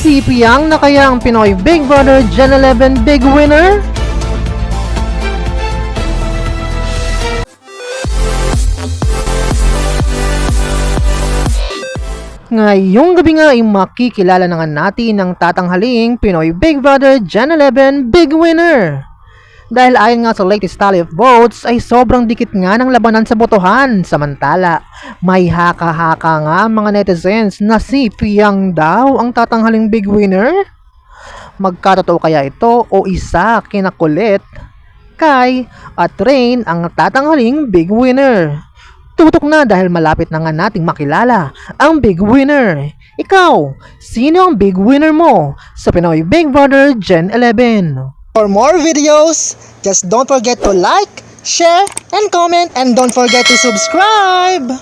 Si Piang na kaya ang Pinoy Big Brother Gen 11 Big Winner? Ngayong gabi nga ay makikilala na nga natin ang tatanghaling Pinoy Big Brother Gen 11 Big Winner. Dahil ayon nga sa latest tally of votes ay sobrang dikit nga ng labanan sa botohan. Samantala, may haka-haka nga mga netizens na si Piang daw ang tatanghaling Big Winner. Magkatotoo kaya ito o isa kinakulit? Kai at Rain ang tatanghaling Big Winner. Tutok na dahil malapit na nga nating makilala ang Big Winner. Ikaw, sino ang Big Winner mo sa Pinoy Big Brother Gen 11? For more videos, just don't forget to like, share, and comment, and don't forget to subscribe!